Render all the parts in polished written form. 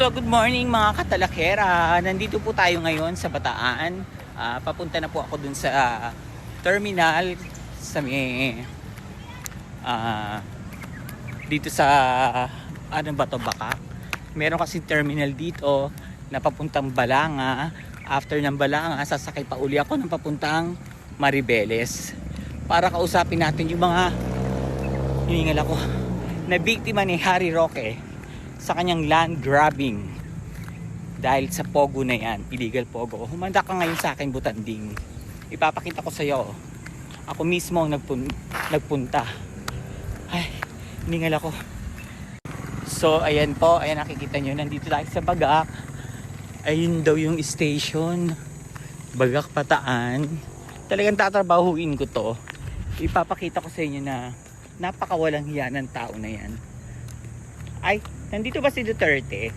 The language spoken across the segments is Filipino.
So good morning mga katalakera. Nandito po tayo ngayon sa Bataan. Papunta na po ako dun sa terminal sa may dito sa ano ba to, Baka. Meron kasi terminal dito na papuntang Balanga. After ng Balanga, sasakay pa uli ako ng papuntang Maribeles para kausapin natin yung mga hiningal ako na biktima ni Harry Roque sa kanyang land grabbing dahil sa pogo na yan, illegal pogo. Humanda ka ngayon sa akin, Butanding. Ipapakita ko sa iyo. Ako mismo ang nagpunta. Ay, hiningal ako. So ayan po, ayan nakikita nyo, nandito tayo sa Bagak. Ayun daw yung station, Bagak Bataan. Talagang tatrabahuin ko to. Ipapakita ko sa inyo na napakawalang hiya ng tao na yan. Ay, nandito ba si Duterte?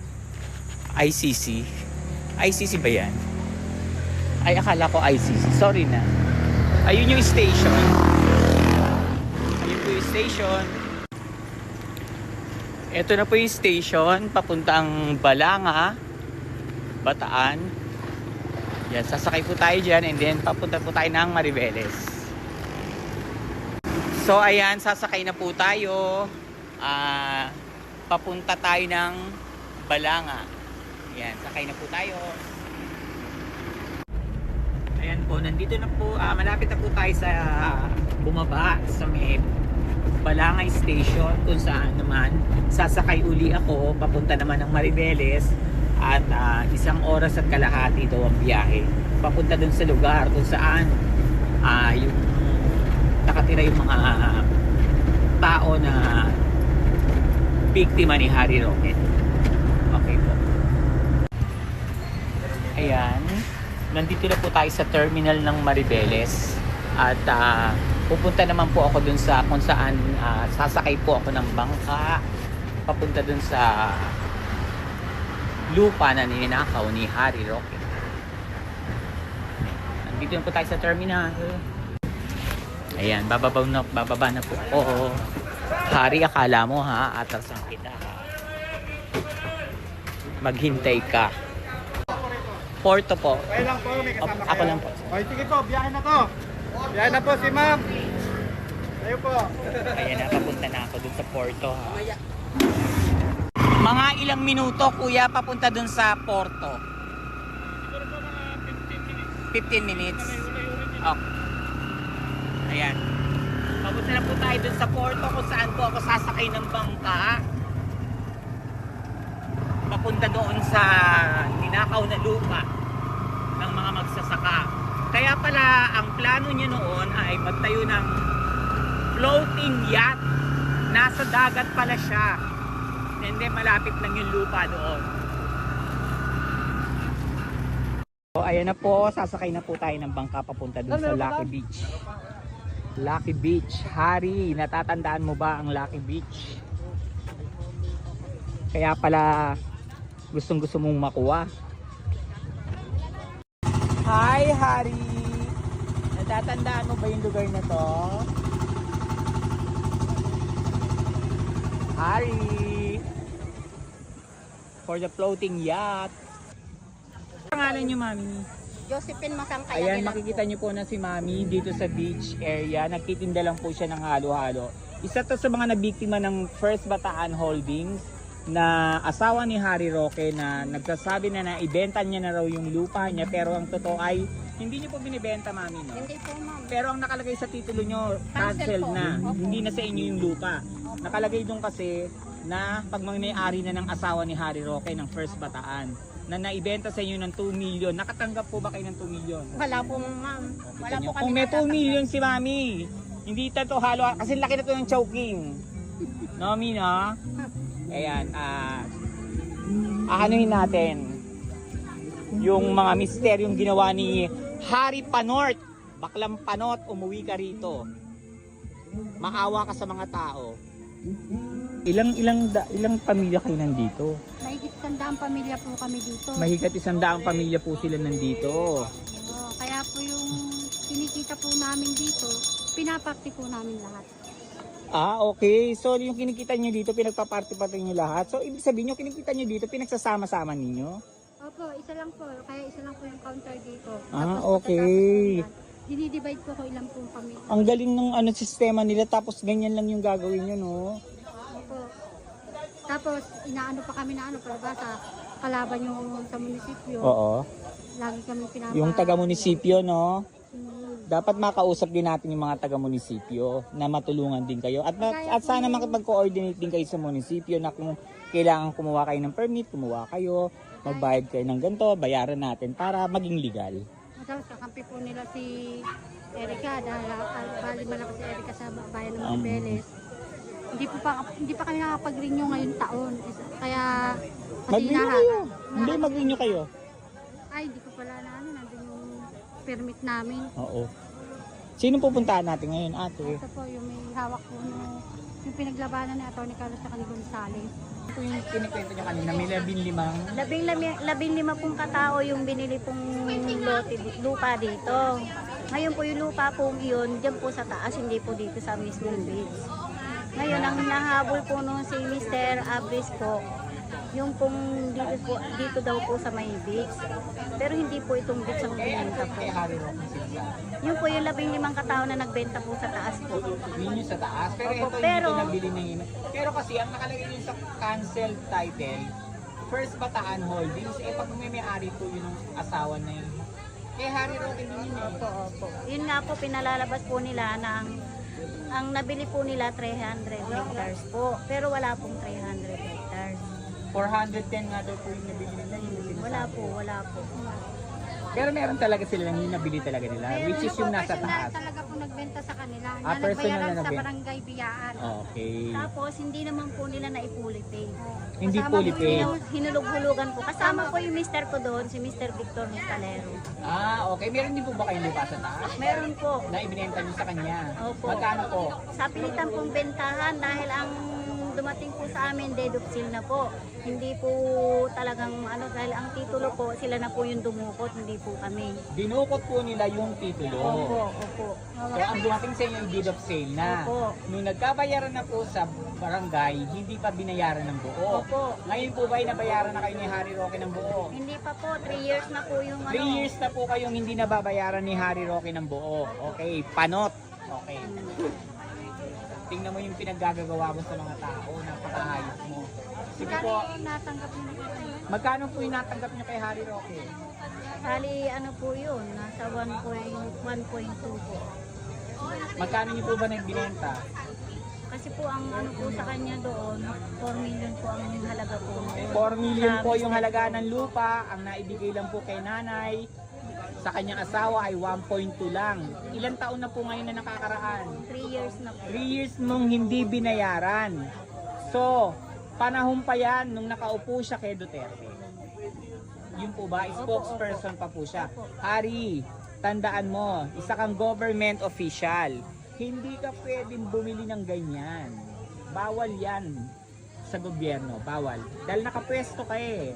ICC? ICC ba yan? Ay, akala ko ICC. Sorry na. Ayun yung station. Ayun po yung station. Ito na po yung station. Papuntang Balanga, Bataan. Yan, sasakay po tayo dyan and then papunta po tayo ng Maribeles. So ayan, sasakay na po tayo. Papunta tayo ng Balanga. Ayan, sakay na po tayo. Ayan po, nandito na po, malapit na po tayo sa bumaba sa may Balanga Station, kung saan naman sasakay uli ako papunta naman ng Maribeles. At 1 oras at kalahati daw ang biyahe papunta dun sa lugar kung saan yung nakatira yung mga tao na biktima ni Harry Roque. Okay po. Ayan, nandito na po tayo sa terminal ng Maribeles at pupunta naman po ako dun sa kung saan sasakay po ako ng bangka papunta dun sa lupa na ninakaw ni Harry Roque. Nandito na po tayo sa terminal. Ayan, bababa na po ako. Harry, akala mo ha, atrasan kita. Maghintay ka. Porto po. Okay lang po, may kasama kayo. Ako lang po. Okay, sige po, biyahe na to. Biyahe na po si ma'am. Tayo po. Ayan na, papunta na ako dun sa Porto ha. Mga ilang minuto kuya papunta dun sa Porto? Siguro po mga 15 minutes. Okay. Ayan. Papunta na po tayo dun sa Porto kung saan po ako sasakay ng bangka. Papunta doon sa ninakaw na lupa ng mga magsasaka. Kaya pala ang plano niya noon ay magtayo ng floating yacht. Nasa dagat pala siya. And then malapit lang yung lupa doon. So ayan na po, sasakay na po tayo ng bangka papunta doon sa Lucky Beach. Lucky Beach. Harry, natatandaan mo ba ang Lucky Beach? Kaya pala gustong mong makuha. Hi Harry! Natatandaan mo ba yung lugar na to? Harry! For the floating yacht. Pangalan niyo, Mami? Josephine Masangkaya. Ayan, makikita niyo po na si Mami dito sa beach area. Nagtitinda lang po siya ng halo-halo. Isa to sa mga nabiktima ng First Bataan Holdings na asawa ni Harry Roque na nagsasabi na naibenta niya na raw yung lupa niya, pero ang totoo ay hindi niyo po binibenta, Mami, no? Hindi po, ma'am. Pero ang nakalagay sa titulo nyo, cancel na. Hindi na sa inyo yung lupa. Nakalagay doon kasi na pag may-ari na ng asawa ni Harry Roque ng First Bataan na naibenta sa inyo ng 2 million. Nakatanggap po ba kayo ng 2 million? Wala po, ma'am. Wala po kami. Kung may 2 million si Mami, hindi to halo. Kasi laki na to ng choking. No, Mami, no? Ayan. Ahanuhin natin yung mga misteryong ginawa ni Harry Panort. Baklang Panot, umuwi ka rito. Maawa ka sa mga tao. Ilang pamilya kayo nandito? Mahigit 100 pamilya po kami dito. Mahigit 100 pamilya po sila nandito. Kaya po yung kinikita po namin dito, pinapakti po namin lahat. Okay. So, yung kinikita nyo dito, pinagpa-party-party nyo lahat. So, ibig sabihin yung kinikita nyo dito, pinagsasama-sama ninyo? Opo, isa lang po. Kaya isa lang po yung counter dito. Ah, Tapos okay. pagkatapos po yan, dinidivide ko kung ilang pong pamilya. Ang galing ng sistema nila, tapos ganyan lang yung gagawin nyo, no? Opo. Tapos, inaano pa kami na palabasa, kalaban yung sa munisipyo. Oo. Lagi kami pinapa... Yung taga-munisipyo, no? Hmm. Dapat makausap din natin yung mga taga-munisipyo na matulungan din kayo. At sana makipag-coordinate din kayo sa munisipyo na kung kailangan kumuha kayo ng permit, kumuha kayo, magbayad kayo ng ganito, bayaran natin para maging legal. Tapos kakampi po nila si Erica dahil bali malakas si Erica sa bayan ng Maribeles. Hindi pa kami nakapag-renew ngayong taon. Kaya Mag-renew kayo. Hindi, mag-renew kayo. Ay, hindi ko pala na nandun yung permit namin. Oo. Sino pupuntahan natin ngayon, ate? Ito po yung may hawak po yung pinaglabanan ni Atty. Carlos sa ni Gonzales. Ito yung kinikwento nyo kanina, may 15. 15 pong katao yung binili pong lupa dito. Ngayon po yung lupa pong iyon, dyan po sa taas, hindi po dito sa mismong beach. Ngayon, ang nahabol po nung si Mr. Abris po, yung pong dito daw po sa may beach. Pero hindi po itong beach ang binenta po. Yung po yung 15 katao na nagbenta po sa taas po. Yun yung sa taas. Pero Opo, ito pero- yung nabili na yun. Pero kasi ang nakalagay yun sa cancelled title, First Bataan Holdings, pag may-ari po yun ng asawa na yun. Kay Harry Roque din yun eh. Opo, opo. Yun nga po, pinalalabas po nila ng ang nabili po nila 300 hectares po. Pero wala pong 300 hectares. 410 nga daw po yung nabili nila. Yung sinasabi. Wala po. Pero meron talaga sila yung nabili talaga nila, which is yung nasa taas. Talaga po nagbenta sa kanila. Ah, personal na nagbayaran sa nagbenta. barangay Biyaan. Okay. Tapos, hindi naman po nila naipulipay. Hindi Kasama pulipay. po yung hinulog-hulugan po. Kasama po yung mister ko doon, si Mr. Victor Mescalero. Okay. Meron din po ba kayong lupa sa taas? Meron po. Na ibinenta niyo sa kanya? Opo. Magkano po? Sa pilitan pong bentahan dahil ang dumating po sa amin deed of seal na po. Hindi po talagang dahil ang titulo po sila na po yung dumukot, hindi po kami. Dinukot po nila yung titulo. Opo. So, ang dumating sa inyo yung deed of sale na. Opo. Nung nagkabayaran na po sa barangay, hindi pa binayaran ng buo. Opo. Ngayon po ba nabayaran na kayo ni Harry Roque ng buo? Hindi pa po, 3 years na po yung 3 years na po kayong hindi nababayaran ni Harry Roque ng buo. Okay, panot. Okay. Tingnan mo yung pinaggagawa mo sa mga tao, napakahayos mo. Sige po, natanggap nila. magkano po yung natanggap niyo kay Harry Roque? Bali, po yun, nasa 1.2 po. Magkano niyo po ba nagbinenta? Kasi po ang po sa kanya doon, 4 million po ang halaga po. 4 million po yung halaga ng lupa, ang naibigay lang po kay nanay. Sa kanyang asawa ay 1.2 lang. Ilang taon na po ngayon na nakakaraan? 3 years na po. 3 years mong hindi binayaran. So, panahon pa yan nung nakaupo siya kay Duterte. Yun po ba? Spokesperson pa po siya. Hari, tandaan mo, isa kang government official. Hindi ka pwedeng bumili ng ganyan. Bawal yan sa gobyerno. Bawal. Dahil nakapwesto ka eh.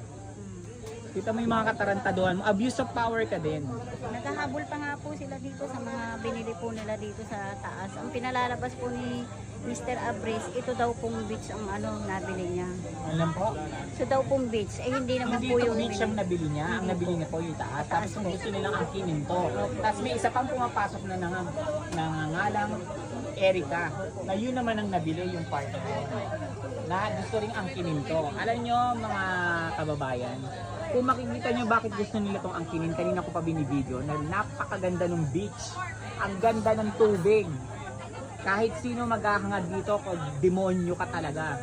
Kita mo yung mga katarantaduhan mo. Abuse of power ka din. Naghahabol pa nga po sila dito sa mga binili po nila dito sa taas. Ang pinalalabas po ni Mr. Abris, ito daw pong beach ang nabili niya. Alam po? So daw pong beach, hindi naman Hindi po ito yung beach ang nabili niya. Ang nabili niya po yung taas. Tapos kung gusto nilang angkinin to. Tapos may isa pang pumapasok na nangangalang Erica. Na yun naman ang nabili yung part na na gusto ring angkinin to. Alam nyo mga kababayan, kung makikita nyo bakit gusto nila tong angkinin, kanina ko pa binibideo na napakaganda ng beach. Ang ganda ng tubig. Kahit sino maghahangad dito, kung demonyo ka talaga.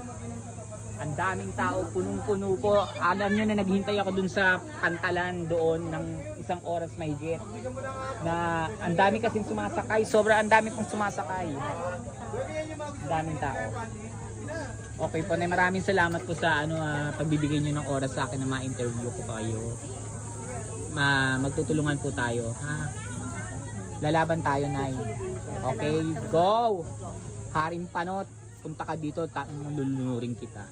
Ang daming tao, punong-puno po. Alam nyo na naghintay ako dun sa pantalan doon ng 1 oras mahigit. Na ang dami kasing sumasakay. Sobra ang dami pong sumasakay. Ang daming tao. Okay po, maraming salamat po sa pagbibigay niyo ng oras sa akin na ma-interview ko kayo. Magtutulungan po tayo, ha? Lalaban tayo, Nay. Okay, go! Haring Panot, punta ka dito, lulunurin kita.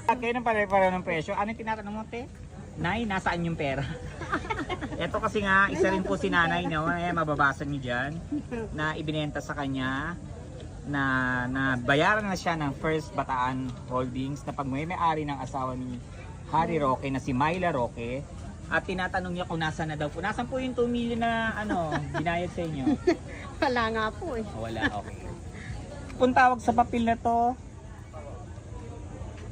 Kayo ng pare-pare ng presyo. Ano yung tinatanong mo, te? Nay, nasaan yung pera? Ito kasi nga, isa rin po si nanay, no? Mababasa niyo dyan, na ibinenta sa kanya na bayaran na siya ng First Bataan Holdings na pagmamay-ari ng asawa ni Harry Roque na si Myla Roque. At tinatanong niya kung nasaan na daw po. Nasaan po yung 2 million na binayad sa inyo? Wala nga po eh. Wala, okay. Kung tawag sa papel na to,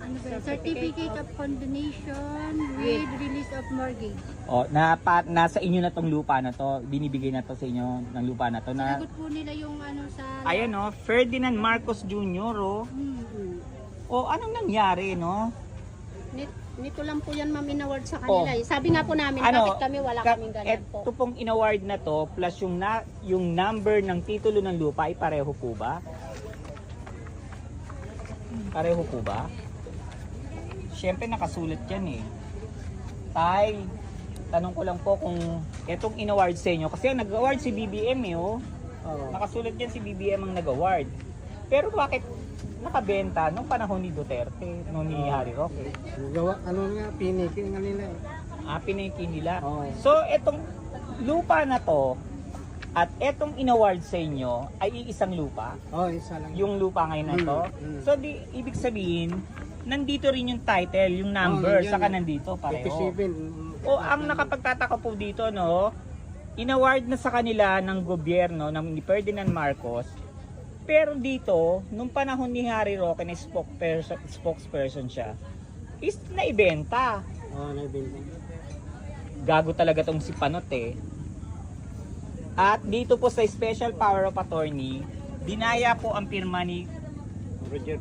Ano ba? Certificate of Condonation with Release of Mortgage. nasa inyo na tong lupa na to, binibigay na to sa inyo ng lupa na to na, Sagot po nila yung ano sa... ayan Ferdinand Marcos Jr. Anong nangyari, no? Nito lang po yan, ma'am, in-award sa kanila. Sabi nga po namin, bakit kami wala kaming ganyan po. Ito pong in-award na to, plus yung number ng titulo ng lupa ay pareho po ba? Pareho po ba? Siyempre nakasulat yan eh. Tay, tanong ko lang po kung itong in-award sa inyo, kasi nag-award si BBM nakasulat yan si BBM ang nag-award. Pero bakit nakabenta nung panahon ni Duterte, nung ni Harry Roque? Gawa, piniki nga nila eh. Piniki nila. Oo. So, etong lupa na to at etong in-award sa inyo ay iisang lupa. Isa lang. Yung lupa ngayon na to. So, ibig sabihin, nandito rin yung title, yung number, saka nandito pareho. 57. Ang nakapagtataka po dito, in-award na sa kanila ng gobyerno ni Ferdinand Marcos. Pero dito, nung panahon ni Harry Roque na spokesperson siya, is naibenta. Naibenta. Gago talaga tong si Panot eh. At dito po sa Special Power of Attorney, dinaya po ang pirma ni Roger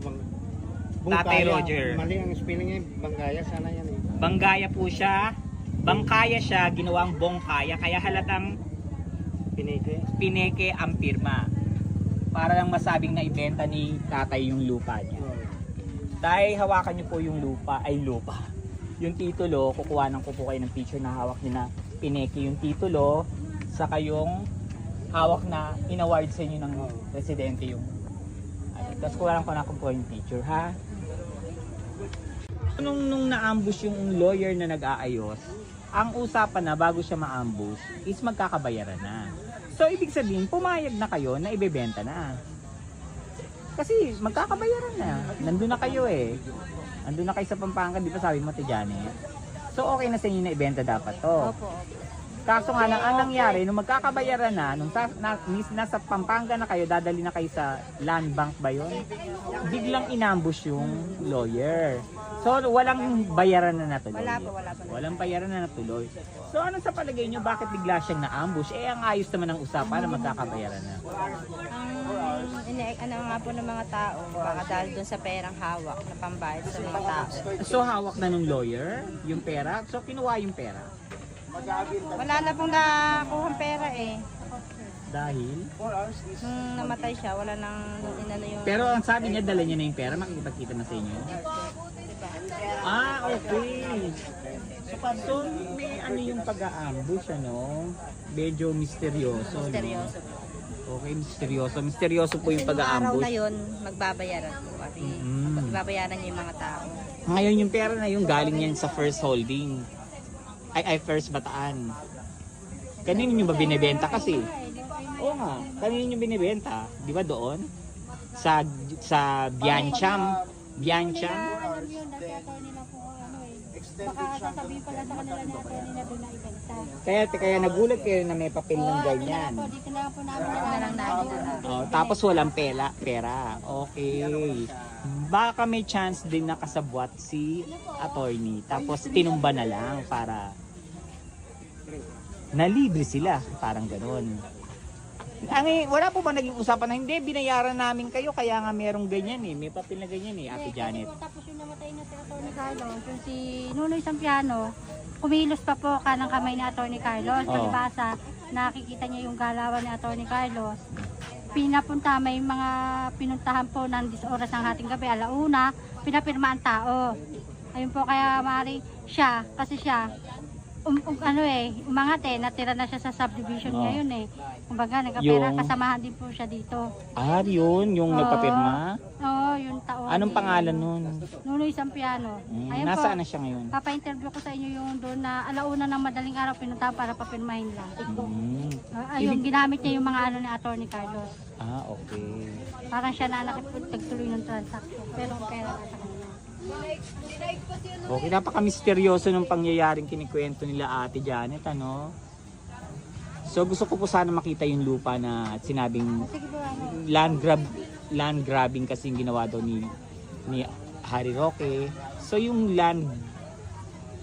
Tatay Roger. Mali ang spelling niya, Bangkaya sana yan eh. Banggaya po siya. Bangkaya siya, ginawang bongkaya. Kaya halatang pineke ang pirma. Para lang masabing na ibenta ni tatay yung lupa niya. Dahil hawakan niyo po yung lupa. Yung titulo, kukuhanan ko po kayo ng picture na hawak niyo na pineke yung titulo. Saka yung hawak na in-award sa inyo ng presidente yung tapos kuhanan ko na po yung picture, ha? Nung na-ambush yung lawyer na nag-aayos, ang usapan na bago siya ma-ambush is magkakabayaran na. So, ibig sabihin, pumayag na kayo na ibebenta na. Kasi magkakabayaran na. Nandun na kayo eh. Nandun na kayo sa Pampanga, di ba sabi mo, Janet? So, okay na sa inyo na ibenta dapat to. Opo. Kaso nga ang nangyari, nung magkakabayaran na, nung nasa Pampanga na kayo, dadali na kayo sa land bank ba yun? Biglang inambush yung lawyer. So, walang bayaran na natuloy. Wala po. Walang bayaran na natuloy. So, ano sa palagay nyo, bakit bigla siyang na-ambush? Ang ayos naman ng usapan na magkakabayaran na. Ano nga po ng mga tao, baka dahil dun sa perang hawak na pambayad sa mga tao. So, hawak na nung lawyer yung pera. So, kinuha yung pera. Wala na pong nakuhang pera eh. Dahil? Nung namatay siya, wala nang inano yung... Pero ang sabi niya, dala niya na yung pera, makikipagkita na sa inyo. Okay. So, may ano yung pag-aambush, Medyo misteryoso. Seryoso. Okay, misteryoso. Misteryoso po yung Kasi nung araw pag-aambush. na yun, magbabayaran po. Kasi magbabayaran niya yung mga tao. Ngayon yung pera na yung galing yan sa First Holding. Ay, First Bataan. Kanino nyo ba binibenta kasi? Oo nga, kanino nyo binibenta? Di ba doon? Sa Biancham. Biancham? Alam yun, dati attorney na po baka sasabihin pala sa kanila na attorney na doon na ibenta. Kaya nagulat kayo na may papel ng ganyan. Dito na po namin Lang namin. Tapos walang pera. Okay. Baka may chance din nakasabwat si attorney. Tapos tinumba na lang para nalibre sila. Parang ganun. Wala po ba naging usapan na hindi, binayaran namin kayo kaya nga merong ganyan eh. May papel na ganyan eh, Ate Janet. Tapos yung namatay na si Atty. Carlos, yung si Nunoy Sampiano, kumilos pa po kanang kamay ni Atty. Carlos. Palibasa, nakikita niya yung galawan ni Atty. Carlos. Pinapunta, may mga pinuntahan po ng 10 oras ng hating gabi, alauna, pinapirma ang tao. Ayun po, kaya mari siya, kasi siya, umangat natira na siya sa subdivision Oo. ngayon Kumbaga, nagkapera, Yung- kasamahan din po siya dito. Yun, yung Oo. nagpapirma. Oo, yung taon. Anong pangalan nun? Nunoy Sampiano. Ayun Nasaan po, na siya ngayon? papa-interview ko sa inyo yung doon na alauna ng madaling araw pinunta para papirmahin lang. Yung ginamit niya yung mga ni Attorney Carlos. Okay. Parang siya na nakipagtuloy ng transaction. Pero ang pera na sa kanya. Okay, napaka-misteryoso ng pangyayaring kinikwento nila Ate Janet, ano? So gusto ko po sana makita yung lupa na sinabing Sige po, land grabbing kasi yung ginawa daw ni Harry Roque. So yung land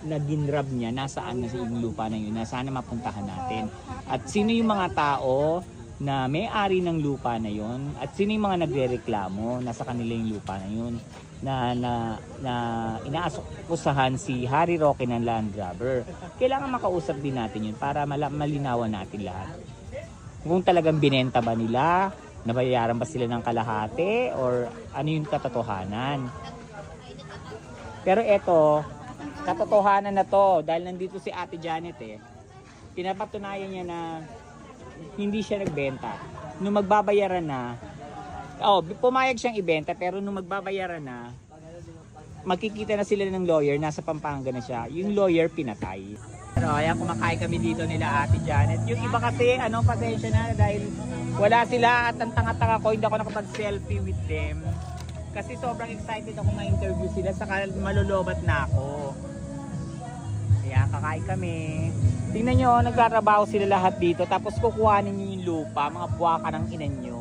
na ginrab niya, nasaan na yung lupa na yun? Sana mapuntahan natin. At sino yung mga tao na may-ari ng lupa na yun? At sino yung mga nagrereklamo na sa kanila yung lupa na yun? Na inaakusahan si Harry Roque ng land grabber. Kailangan makausap din natin yun para malinawan natin lahat. Kung talagang binenta ba nila, nabayaran ba sila ng kalahati, or ano yung katotohanan. Pero eto, katotohanan na to dahil nandito si Ate Janet pinapatunayan niya na hindi siya nagbenta. Nung magbabayaran na, pumayag siyang ibenta, pero nung magbabayaran na, magkikita na sila ng lawyer, nasa Pampanga na siya. Yung lawyer pinatay. Pero ayan, kumakain kami dito nila Ate Janet. Yung iba kasi, pasensya na dahil wala sila at ang tanga-tanga ko, hindi ako nakapag-selfie with them. Kasi sobrang excited ako ma-interview sila, saka malulobat na ako. Ayan, kakain kami. Tingnan nyo, nagtatrabaho sila lahat dito, tapos kukuhanin nyo yung lupa, mga buwaka ng inan nyo.